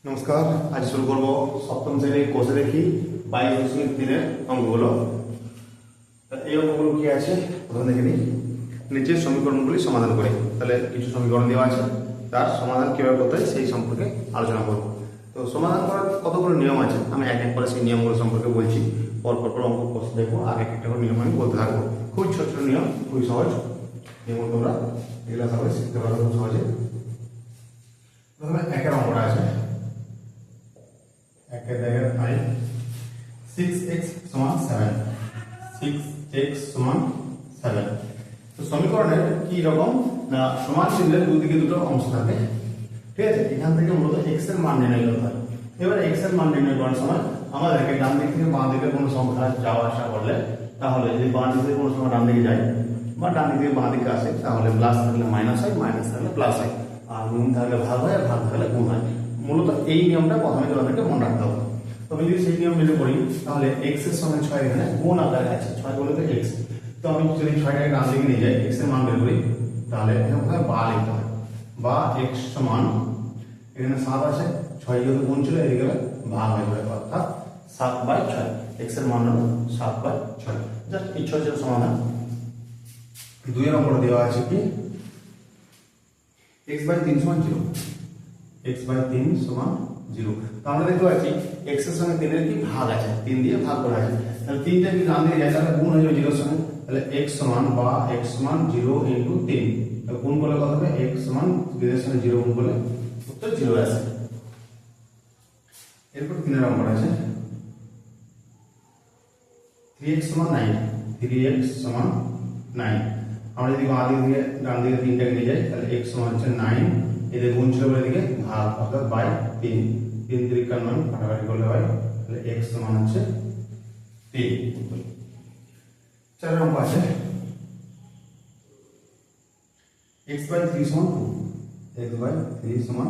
নমস্কার। আজ শুরু করব সপ্তম শ্রেণীর কোষে দেখি 22.3-এর অঙ্কগুলো। এই অঙ্কগুলো কি আছে প্রথমে দেখে নিই। নিচের সমীকরণগুলি সমাধান করি। তাহলে কিছু সমীকরণ দেওয়া আছে, তার সমাধান কীভাবে করতে হয় সেই সম্পর্কে আলোচনা করব। তো সমাধান করার কতগুলো নিয়ম আছে, আমি এক এক করে সেই নিয়মগুলো সম্পর্কে বলছি। পর অঙ্ক কোষে দেখবো, আর এক একটা করে নিয়ম আমি বলতে থাকবো। খুবই ছোট ছোট নিয়ম, খুবই সহজ নিয়ম, তোমরা এগুলো সবাই শিখতে পারবে খুব সহজে। প্রথমে একের অঙ্কটা আছে, একের দাগের আই 6x সমান 7, 6x সমান 7। তো সমীকরণের কি রকম না, সমান চিহ্নের দুদিকে দুটো অংশ থাকে, ঠিক আছে। এখান থেকে মূলত x এর মান নির্ণয় করতে হয়। এবার x এর মান নির্ণয় করার সময় আমাদেরকে ডান দিক থেকে বাঁ দিকে কোনো সংখ্যা যাওয়া আসা করলে, তাহলে যদি বাঁ দিক থেকে কোনো সংখ্যা ডান দিকে যায় বা ডান দিক থেকে বাঁ দিকে আসে, তাহলে প্লাস থাকলে মাইনাস হয়, মাইনাস থাকলে প্লাস হয়, আর গুণ থাকলে ভাগ হয়, আর ভাগ থাকলে গুণ হয়। মূলত এই নিয়মটা প্রথমে তোমাদেরকে মনে রাখতে হবে। তো আমি যদি সেই নিয়ম মেনে করি, তাহলে x এর সঙ্গে 6 এখানে গুণ আকারে আছে, 6 গুণে তো x। তো আমি যদি 6টাকে ডান দিকে নিয়ে যাই, x এর মান বের করি, তাহলে এখানে কোথায় বা লিখতে হয়। বা x সমান, এখানে 7 আছে, 6 যেহেতু গুণ ছিল এদিকে ভাগ হয়ে যাবে, অর্থাৎ 7/6। x এর মান হলো 7/6। জাস্ট এই 6 সমাধান। 2 এর অঙ্কটা দেওয়া আছে কি x/3 সমান 0, x/3 সমান 0। তো আমরা দেখতে পাচ্ছি x এর সঙ্গে 3 এর কি ভাগ আছে, 3 দিয়ে ভাগ করা আছে। তাহলে 3টা কি ডান দিকে যায়, তাহলে গুণ হয়ে যাবে 0 এর সঙ্গে। তাহলে x সমান বা x সমান 0 × 3, তাহলে গুণ করলে কত হবে, x সমান 0 এর সঙ্গে 0 গুণ করলে উত্তর 0 আসে। এরপর 3 এর অঙ্কটা আছে 3x সমান 9, 3x সমান 9। আমরা যদি বাঁ দিক থেকে ডান দিকে 3টাকে নিয়ে যাই, তাহলে x সমান হচ্ছে 9, এদের গুণ ছিল বলে দিকে ভাগ, অর্থাৎ বাই 3, 3 3 9 কাটাকাটি করলে হয়, তাহলে x সমান হচ্ছে 3। 4 অঙ্ক আছে x/3 সমান 2, x/3 সমান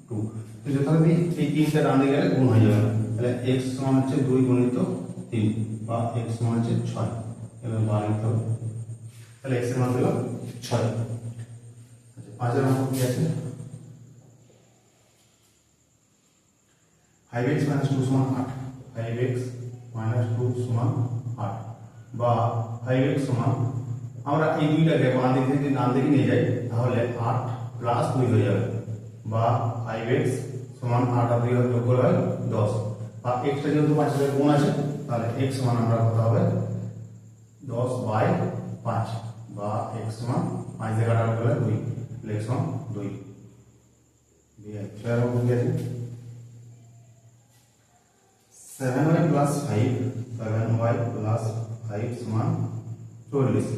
2। তো যথারীতি এই 3টা ডান দিকে গেলে গুণ হয়ে যাবে, তাহলে x সমান হচ্ছে 2 গুণিত 3 বা x সমান হচ্ছে 6। এবার বার লিখতে হবে, তাহলে x এর মান হলো 6। আচ্ছা, 5 এর অঙ্ক কি আছে 5x - 2 সমান 8, 5x - 2 সমান 8। বা 5x সমান, আমরা এই দুইটাকে বাঁ দিক থেকে ডান দিকে নিয়ে যাই, তাহলে 8 + 2 হয়ে যাবে। বা 5x সমান 8 আর 2 যোগ করে হয় 10। বা x টা যেহেতু 5 এর গুণ আছে, তাহলে x সমান আমরা কত হবে 10/5। বা x সমান 5 দিয়ে কাটা করলে 2, তাহলে x সমান 2। দিয়ে 6 এর অঙ্ক কি আছে 7y + 5, 7y + 5 সমান 40।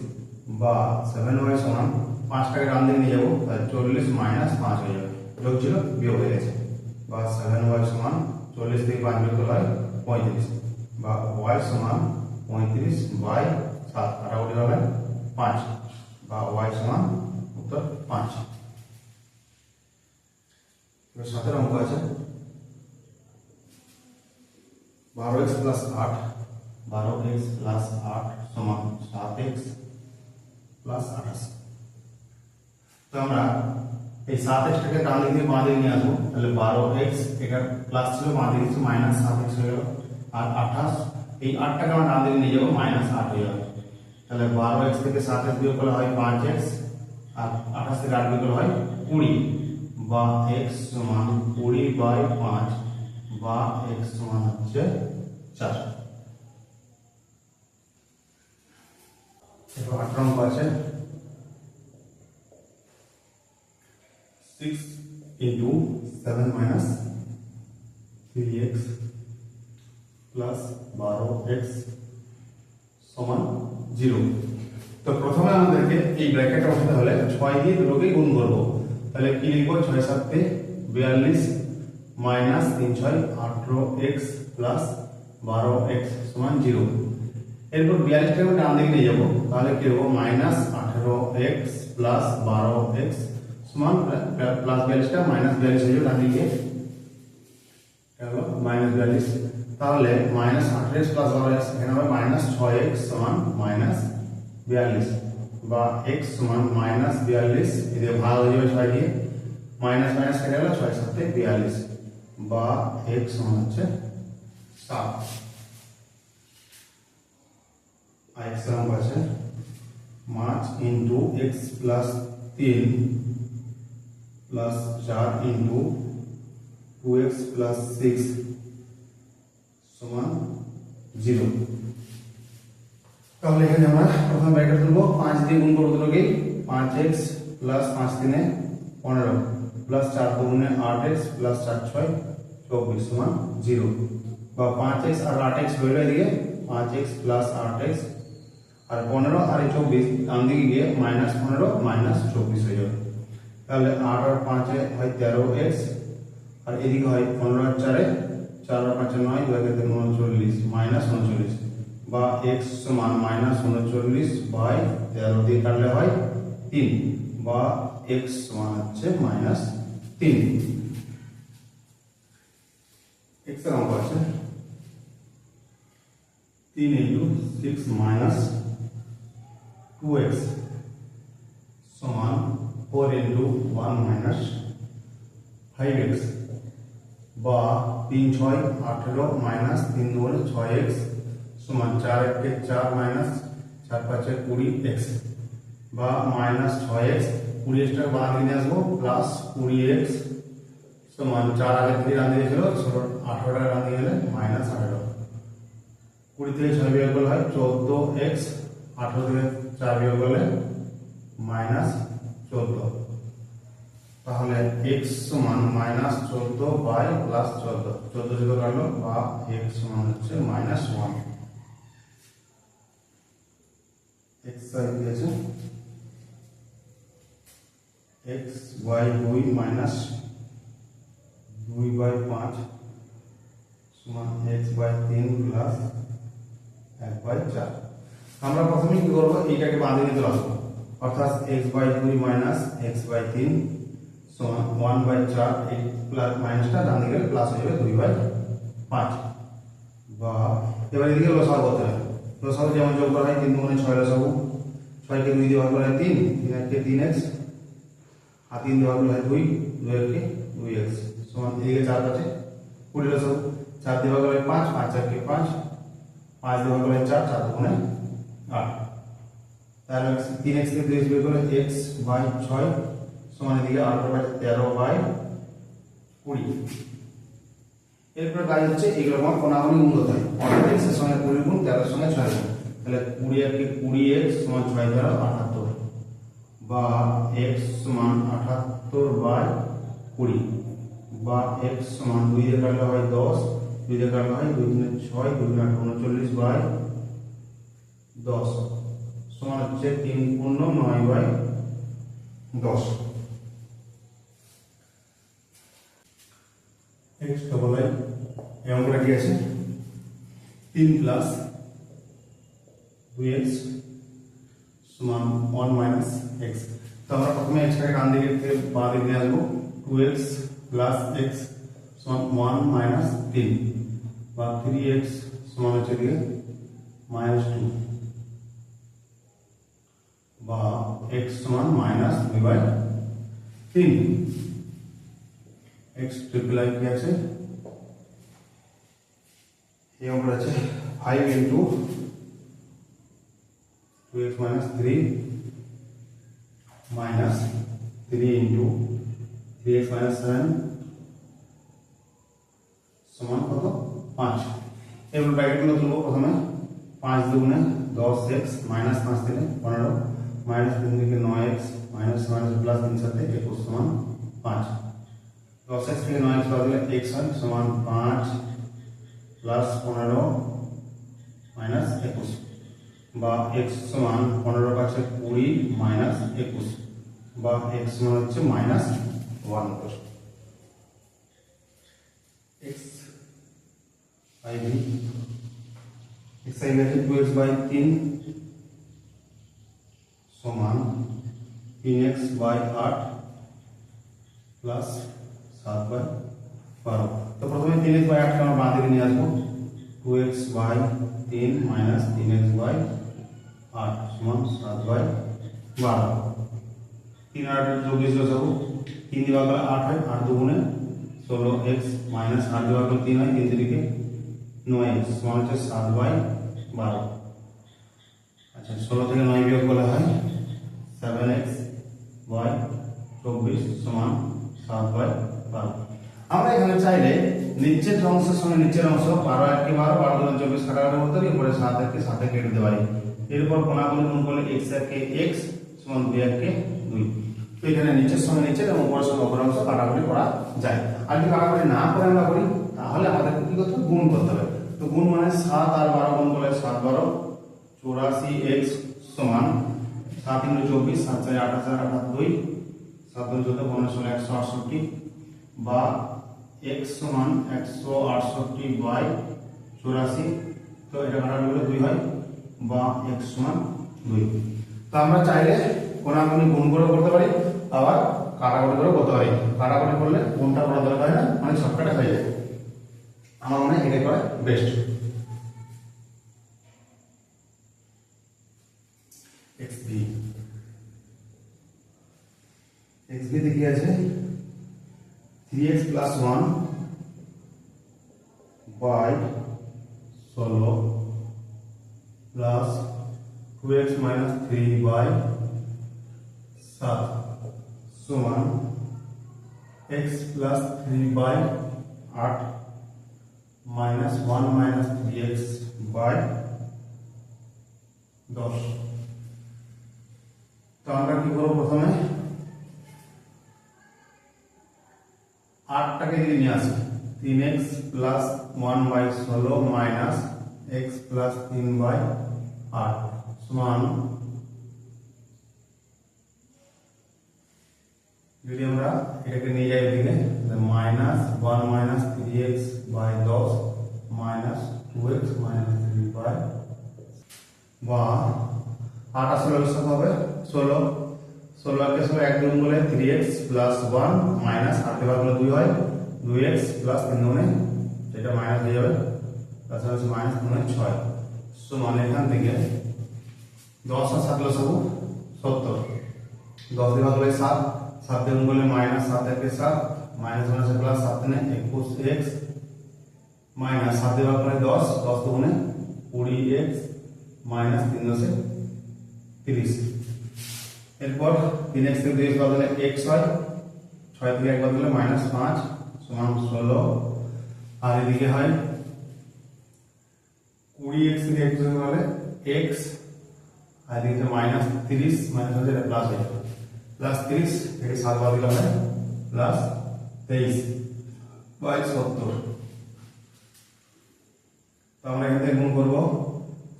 বা 7y সমান 5টাকে ডান দিকে নিয়ে যাবো, তাহলে 40 - 5 হয়ে যাবে, যোগ ছিল বিয়োগ হয়ে গেছে। বা 7y সমান 40 থেকে 5 বিয়োগ করলে হয় 35। বা y সমান 35/7, কাটাকুটি হবে 5। বা y সমান উত্তর 5। এবার 7 এর অঙ্ক আছে 12x + 8, 12x + 8 সমান 7x + 28। তো আমরা এই 7x টাকে ডান দিক থেকে বাঁ দিকে নিয়ে আসবো, তাহলে 12x, এটা প্লাস ছিল বাঁ দিকে ছিল মাইনাস 7x হয়ে গেল। আর 28, এই 8টাকে আমরা ডান দিকে নিয়ে যাবো, -8 হয়ে যাবে। তাহলে 12x থেকে 7x বিয়োগ করলে হয় 5x, আর 28 থেকে 8 বিয়োগ করলে হয় 20। বা x সমান 20/5, বা x সমান হচ্ছে 4। এরপর 8 অঙ্ক আছে 6 × 7 - 3x + 12x সমান 0। তো প্রথমে আমাদেরকে এই ব্র্যাকেটটা বসাতে হলে 6 দিয়ে দুটোকে গুণ করব। তাহলে কি লিখব, 6 × 7 = 42 - 3 × 6 18x + 12x সমান 0। এরপর 42টাকে আমি ডান দিকে নিয়ে যাব, তাহলে কি হবে -18x + 12x সমান +42টা -42 হয়ে যাবে ডান দিকে, হলো -42। তাহলে -18x + 12x এখানে হবে -6x সমান -42। বা x সমান -42, এদিকে ভাগ হয়ে যাবে 6 দিয়ে, মাইনাস মাইনাস কেটে গেল, 6 × 7 = 42। বা x সমান হচ্ছে 7 আর x সমান আছে 5 into x plus 3 plus 4 into 2x plus 6 সমান 0। তাহলে এখানে আমরা প্রথম ব্র্যাকেট তুলবো, 5 দিয়ে গুণ করব দুটোকে, 5x plus 5 3 15 plus 4 2 8x plus 4 6 24 সমান 0। বা 5x আর 8x হয়ে গেল এদিকে, 5x প্লাস 8x আর 15 আর 24 ডান দিকে গিয়ে -15 -24 হয়ে যাবে। তাহলে 8 আর 5 এ হয় 13x আর এদিকে হয় 15 আর 4 এ 4 আর 5 এ 9 2 এর 39 -39 বা x সমান -39 বাই 13 দিয়ে কাটলে হয় 3 বা x সমান হচ্ছে -3। x এর অঙ্ক আছে 3 ইনটু 6 মাইনাস 2x সমান 4 ইনটু 1 মাইনাস 5x বা 3 6 18 মাইনাস 3 2 6x সমান 4 1 4 মাইনাস 4 5 20x বা মাইনাস 6x 20x টা বাদ দিয়ে আসবো প্লাস 20x সমান 4 আগে থেকে রান দিয়েছিল 18 টাকা রান দিয়ে গেলে মাইনাস 18 20 থেকে 6 বিয়োগ করলে হয় 14x 18 থেকে 4 বিয়োগ করলে মাইনাস 14। তাহলে x সমান মাইনাস 14 বাই প্লাস 14 14 থেকে কাটলো বা x সমান হচ্ছে -1। x দিয়েছে x বাই 2 মাইনাস 2 বাই 5 সমান x বাই 3 প্লাস 1 বাই 4। আমরা প্রথমে কি করব, এইটাকে বাদ দিয়ে দিতে আসবো, অর্থাৎ x by 2 minus x by 3 সমান 1 বাই 4 এই প্লাস মাইনাসটা ডান দিকে প্লাস হয়ে যাবে 2 বাই 5 বা এবার এদিকে লসাগু করতে হবে। লসাগু যেমন যোগ করা হয় 3 2 6 লসাগু, 6 কে 2 দিয়ে ভাগ করলে 3 3 কে 3x আর 3 দিয়ে ভাগ করলে 2 2 কে 2x সমান এদিকে 4 আছে 20 লসাগু, 4 দিয়ে ভাগ করলে 5 5 4 কে 5 5 দিয়ে ভাগ করলে 4 4 2 8। তাহলে 3x কে 2x বের করলে x বাই 6 সমান এদিকে 18 বাই 13 বাই 20। এরপর কাজ হচ্ছে এগুলো আমার কোনাগুনি গুণ করতে হয়, অর্থাৎ x এর সঙ্গে 20 গুণ 13 এর সঙ্গে 6 গুণ, তাহলে 20 আর কি 20x সমান 6 দ্বারা 78 বা x সমান 78 বাই 20 বা x সমান 2 দিয়ে কাটলে হয় 10 2 দিয়ে কাটলে হয় 2 3 6 2 3 39 বাই 10 সমান হচ্ছে 3 পূর্ণ 9 বাই 10। x ডবল আই এই অঙ্কটা কি আছে 3 প্লাস 2x সমান 1 মাইনাস x। তো আমরা প্রথমে x টাকে ডান দিকে থেকে বাঁ দিকে নিয়ে আসবো, 2x প্লাস x সমান 1 মাইনাস 3 বা 3x সমান হচ্ছে দিকে -2 বা x সমান -2 বাই 3। x ট্রিপল আই কি আছে এই অঙ্কটা আছে 5 into 2x minus 3 minus 3 into 3x minus 7 সমান কত 5। এবার ব্র্যাকেটগুলো তুলব, প্রথমে 5 দুগুণে 10x মাইনাস 5 থেকে 15 মাইনাস 3 থেকে 9x মাইনাস মাইনাস প্লাস 3 সাথে 21 সমান 5। 10x থেকে 9x বাদ দিলে x হয় সমান 5 প্লাস 15 মাইনাস 21 বা x সমান 15 কাছে 20 মাইনাস 21 বা x সমান হচ্ছে -1। x iv x iv আছে 2x বাই 3 সমান 3x বাই 8 প্লাস 7 বাই 12। তো প্রথমে 3x বাই 8 কে আমরা বাঁ দিকে নিয়ে আসবো, 2x by 3 minus 3x by 8 সমান 7 বাই 12। 3 আর 8 24 বসাবো, 3 দিয়ে ভাগ করলে 8 হয়, 8 দুগুণে 16x মাইনাস 8 দিয়ে ভাগ করলে 3 হয়, 3 তিরিকে 9x সমান হচ্ছে 7/12। আচ্ছা 16 থেকে 9 বিয়োগ করলে হয় 7x/24 সমান 7/12। আমরা এখানে চাইলে নিচের অংশের সঙ্গে নিচের অংশ 12 1 12 12 2 24 কাটাকাটি করতে পারি, উপরে 7 1 7 কেটে দিতে পারি। এরপর কোণাগুলো গুণ করলে x 1 x সমান 2 1 2। তো এখানে নিচের সঙ্গে নিচের এবং উপরের সঙ্গে উপরের অংশ কাটাকাটি করা যায়। আর যদি কাটাকাটি না করে আমরা করি তাহলে আমাদের কি করতে হবে, গুণ করতে হবে। তো গুণ মানে 7 আর 12 গুণ করলে 7 12 84x সমান 7 × 24 7 4 28 28 7 2 14 15 16 168 বা x সমান 168/84। তো এটা কাটাকাটি করলে 2 হয় বা x সমান 2। তো আমরা চাইলে কোণাগুণি গুণ করে করতে পারি, আবার কাটাকুটি করে করতে পারি। কাটাকুটি করলে গুণটা করা দরকার হয় না, মানে শর্টকাটে হয়ে যায়। আমার মনে হয় এটাই করা বেস্ট। xb তে কি আছে 3x + 1 by 16 plus 2x minus 3 by 7 समान x plus 3 by 8 minus 1 minus 3x by 10। तो আমরা কি করব, প্রথমে 8 টাকে দিয়ে নিয়ে আসি। 3x plus 1 by 16 minus x plus 3 by 8 সমান, যদি আমরা এটাকে নিয়ে যাই এদিকে minus 1 minus 3x by 10 minus 2x minus 3 by বা 8 আসলে সাথে হবে 16 16 কে 16 এক গুণ করলে 3x plus 1 minus 8 কে ভাগ করলে 2 হয় 2x plus 3 গুণে এটা মাইনাস হয়ে যাবে, তাছাড়া হচ্ছে মাইনাস 3 গুণে 6 সমান এখান থেকে 10 আর 7 লসাগু 70 10 দিয়ে ভাগ করলে 7 7 দিয়ে গুণ করলে মাইনাস 7 1 7 মাইনাস 1 আছে প্লাস 7 নে 21x মাইনাস 7 দিয়ে ভাগ করলে 10 10 দুগুণে 20x মাইনাস 3 10 30। এরপর 3x থেকে 2x বাদ দিলে x হয়, 6 থেকে 1 বাদ দিলে মাইনাস 5 সমান 16। আর এদিকে হয় 20x থেকে x বাদ দিলে x, আর এদিকে মাইনাস 30 মাইনাস হচ্ছে এটা প্লাস হয় প্লাস 30 থেকে 7 বাদ দিলে হয় প্লাস 23 বাই 70। তো আমরা এখান থেকে গুণ করব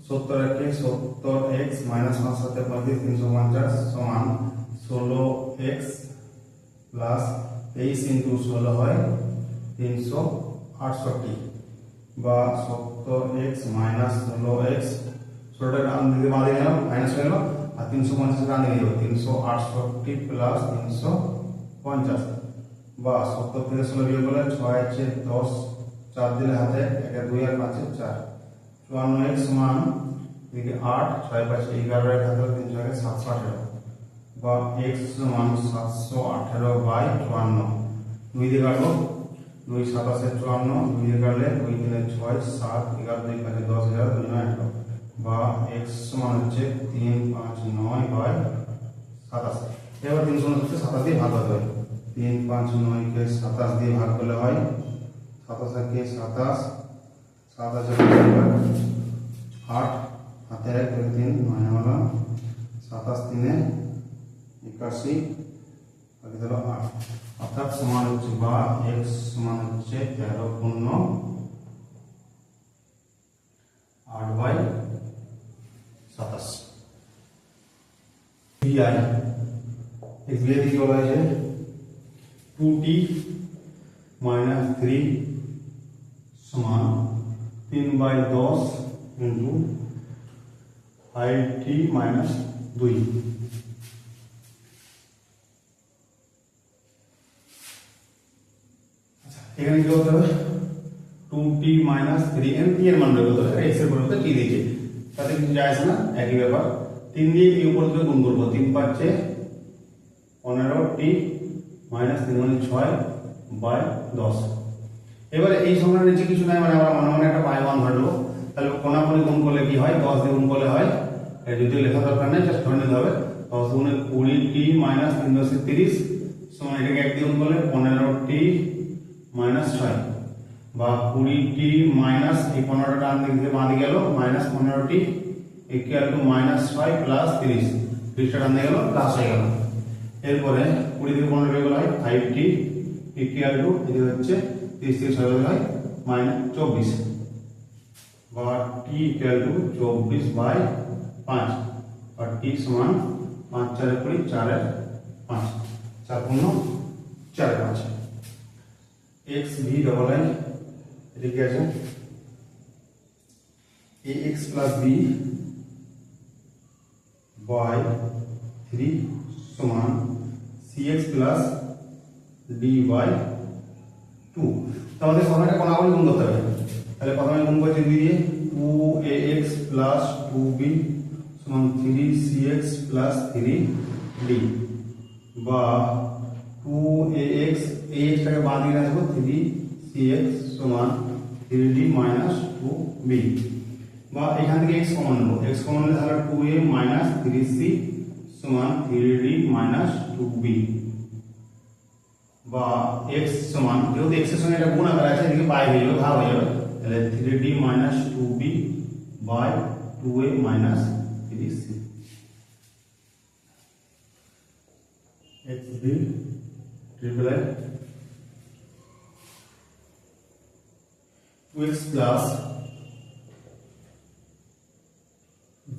70 কে 70x মাইনাস 5 7 35 350 সমান 16x প্লাস 23 ইনটু 16 হয় 368 বা 70x মাইনাস 16x 16টা ডান দিকে বাদ দিয়ে গেলাম মাইনাস হয়ে গেল, আর 350 ডান দিকে যাবে 368 প্লাস 350 বা 70 থেকে 16 বিয়োগ করলে 6 আছে 10 4 দিলে হাতে 1 2 আর 5 4 54x সমান এদিকে 8 6 5 11 এর হাতে 3 6 718 বা x সমান 718 বাই 54। 2 দিয়ে কাটবো 2 7 আছে 54, 2 দিয়ে কাটলে 2 3 6 7 11 2 5 10 11 2 9 18 বা x সমান হচ্ছে 3 5 9 বাই 27। এবার 329 27 দিয়ে ভাগ করতে হবে। 3 5 9 কে 27 দিয়ে ভাগ করলে হয় 27 কে 27 7 আছে 8 হাতে 1 3 9 হলো 27 3 81 বাকি হলো 8, অর্থাৎ সমান হচ্ছে বা x সমান হচ্ছে 13 পূর্ণ 8 বাই 27। বিআই এই বিআই কি বলা হয়েছে 2t minus 3 সমান 3 বাই 10 ইনটু 5t minus 2। এখানে কি করতে হবে 2t minus 3 t এর মান বের করতে হবে, x এর পরিবর্তে t দিয়েছে তাতে কিছু যায় আসে না, একই ব্যাপার। 3 দিয়ে এই উপর থেকে গুণ করব 3 5 15t minus 3 মানে 6 বাই 10। এবারে এই সংখ্যার নিচে কিছু নাই, মানে আমরা মনে মনে একটা বাই 1 ধরে নেবো। তাহলে কোনাকুনি গুণ করলে কি হয়, 10 দিয়ে গুণ করলে হয়, যদিও লেখা দরকার নেই, জাস্ট ধরে নিতে হবে 10 গুণে 20t মাইনাস 3 10 30 সমান এটাকে 1 দিয়ে গুণ করলে 15t মাইনাস 6, বা 20t মাইনাস এই 15টা ডান দিক থেকে বাঁ দিকে গেল minus 15t equal to minus 6 plus 30, 30টা ডান দিকে গেল প্লাস হয়ে গেল। এরপরে 20 থেকে 15 বের করলে হয় 5t ইকুয়াল টু এটি হচ্ছে 30 থেকে 6 বের হয় মাইনাস 24, বা t ইকুয়াল টু 24/5, আর t সমান 5 4 20 4 এর 5 4 পূর্ণ 4 এর 5। x v ডবল i এদিকে আছে ax plus b by 3 সমান cx plus d by 2। তো আমাদের প্রথমে কোনাকুনি গুণ করতে হবে। তাহলে প্রথমে গুণ করছি 2 দিয়ে 2ax plus 2b সমান 3cx plus 3d, বা 2ax টাকে বাঁ দিকে রাখবো 3cx সমান 3d minus 2b, বা এখান থেকে x কমন নেব, x কমন নিলে তাহলে 2a minus 3c সমান 3d minus 2b, বা x সমান যেহেতু x এর সঙ্গে এটা গুণ আকারে আছে এদিকে বাই হয়ে যাবে, ভাগ হয়ে যাবে, তাহলে 3d minus 2b by 2a minus 3c। x b triple a 2x plus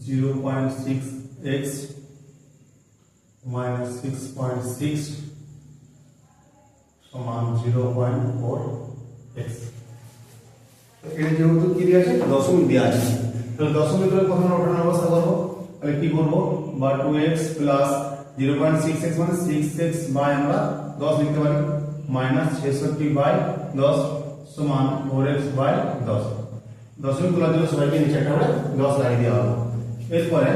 0.6x minus 6.6 সমান 0.4x। তো এটা যেহেতু কি দেওয়া আছে, দশমিক দেওয়া আছে, তাহলে দশমিক ধরে প্রথমে ওঠানোর ব্যবস্থা করবো। তাহলে কি করবো, বা 2x plus 0.6x মানে 6x বাই আমরা 10 লিখতে পারি, মাইনাস 66/10 সমান 4x বাই 10। দশমিক তোলার জন্য সবাইকে নিচে একটা করে 10 লাগিয়ে দেওয়া হবে। এরপরে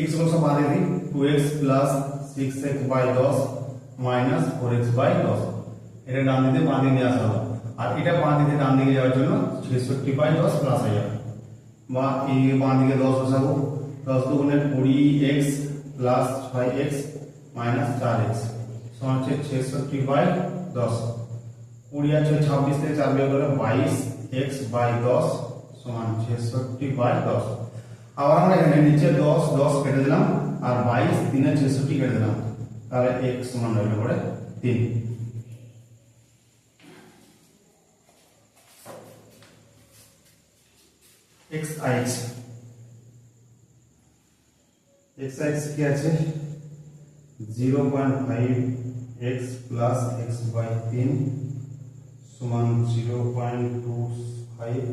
x সমান বাঁ দিকে 2x plus 6x by 10 minus 4x by 10, এটা ডান দিকে বাঁ দিকে নিয়ে আসা হবে, আর এটা বাঁ দিকে ডান দিকে যাওয়ার জন্য 66/10 প্লাস হয়ে যাবে, বা এই বাঁ দিকে 10 বসাবো, 10 দুগুণে 20x plus 6x minus 4x সমান হচ্ছে 66/10, 20 আছে 26 থেকে 4 বিয়োগ করলে 22x বাই 10 সমান 66/10। আবার আমরা এখানে নিচে 10 10 কেটে দিলাম, আর 22 3 এ 66 কেটে দিলাম, তাহলে x সমান হলো পড়ে 3। xix কি আছে 0.5x plus x by 3 সমান 0.25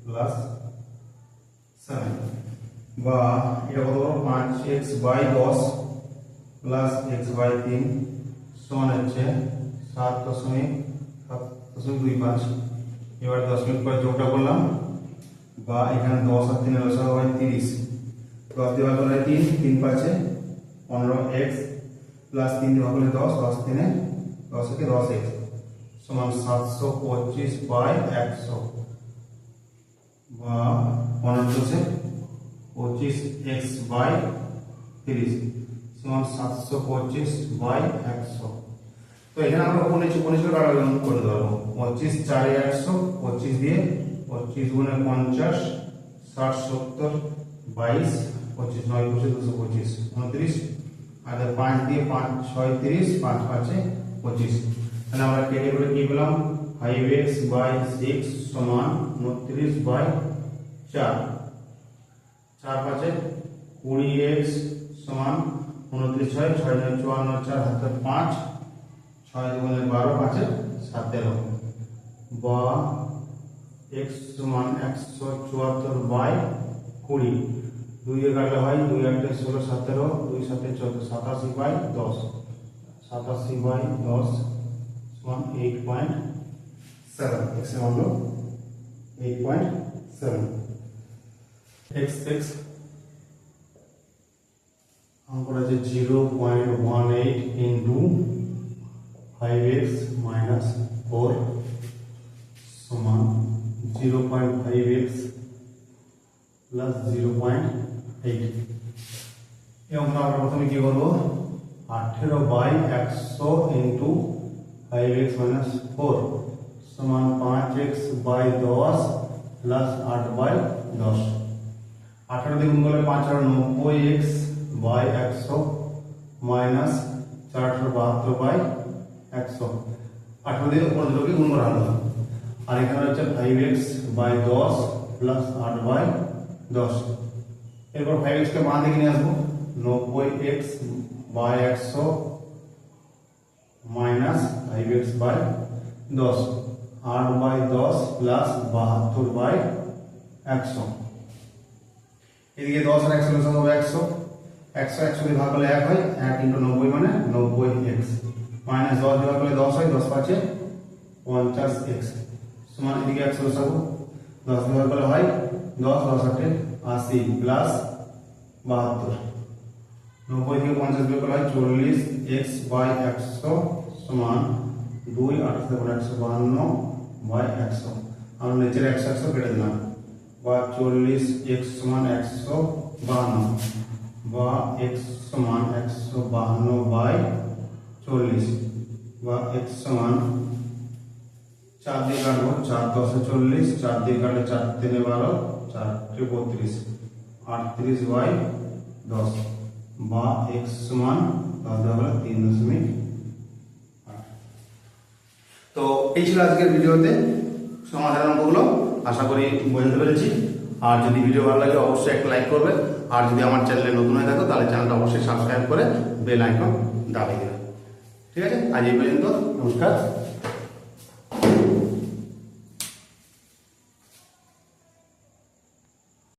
plus 7, বা এটা কত বড় 5x by 10 plus x by 3 সমান হচ্ছে 7.25। এবার দশমিক পরে যোগটা করলাম, বা এখানে 10 আর 3 এর লসাগু হয় 30, 10 দিয়ে ভাগ করলে 3 3 পাঁচে 15x প্লাস 3 দিয়ে ভাগ করলে 10 10 3 এ 10 থেকে 10x সমান 725/100, বা 15 25x বাই 30 সমান 725/100। তো এখানে আমরা 19 কাটার করে দেবো, 25 4 এ 100, 25 দিয়ে 25 গুণে 50 60 70 22 25 9 225 29, আর 5 দিয়ে 5 6 30 5 5 এ 25, তাহলে আমরা কেটে করে কি পেলাম 5x বাই 6 সমান 29/4, 4 5 এ 20x সমান 29 6 6 9 54 4 হাতে 5 6 দুগুণে 12 5 এ 17, বা x সমান 174/20, 2 এ কাটলে হয় 2 8 16 17 2 7 14 87/10, 87/10 সমান 8.7, x এর মান হলো 8.7। x আমরা যে 0.18 into 5x minus 4 সমান 0.5x প্লাস 0.8। এবং আমরা প্রথমে কি করবো, 18/100 ইন্টু 5x মাইনাস 4 সমান 5x/10 প্লাস 8/10। 18 দিয়ে গুণ করলে 5 আর 90x/100 মাইনাস 472/100। 18 দিয়ে উপর দুটোকে গুণ করা হলো। আর এখানে হচ্ছে 5x/10 প্লাস 8/10। এরপর 5x কে মান দিকে নিয়ে আসবো, 90x/100 মাইনাস 5x/10 8/10 প্লাস 72/100। এদিকে 10 আর 100 লসাগু হবে 100। 100 100 দিয়ে ভাগ করলে 1 হয়, 1 × 90 মানে 90x মাইনাস 10 দিয়ে ভাগ করলে 10 হয়, 10 পাঁচে 50x সমান এদিকে 100 লসাগু 10 দিয়ে ভাগ করলে হয় 10, 10 আটে 80 প্লাস 72। 90 থেকে 50 বিয়োগ করলে হয় 40x/100 সমান 2 8 থেকে 152/100। আমরা নিচের 100 100 কেটে দিলাম, বা 40x সমান 152 বা x সমান 152/40 বা x সমান 4 দিয়ে কাটবো, 4 10 40, 4 দিয়ে কাটলে 4 3 12, 4 32 38/10 বা x সমান 3.8। তো এই ছিল আজকের ভিডিওতে সমাধান অঙ্কগুলো। আশা করি বুঝতে পেরেছি। আর যদি ভিডিও ভালো লাগে অবশ্যই একটা লাইক করবে। আর যদি আমার চ্যানেলে নতুন হয়ে থাকো তাহলে চ্যানেলটা অবশ্যই সাবস্ক্রাইব করে বেল আইকন দাবিয়ে দেবে। ঠিক আছে, আজ এই পর্যন্ত, নমস্কার।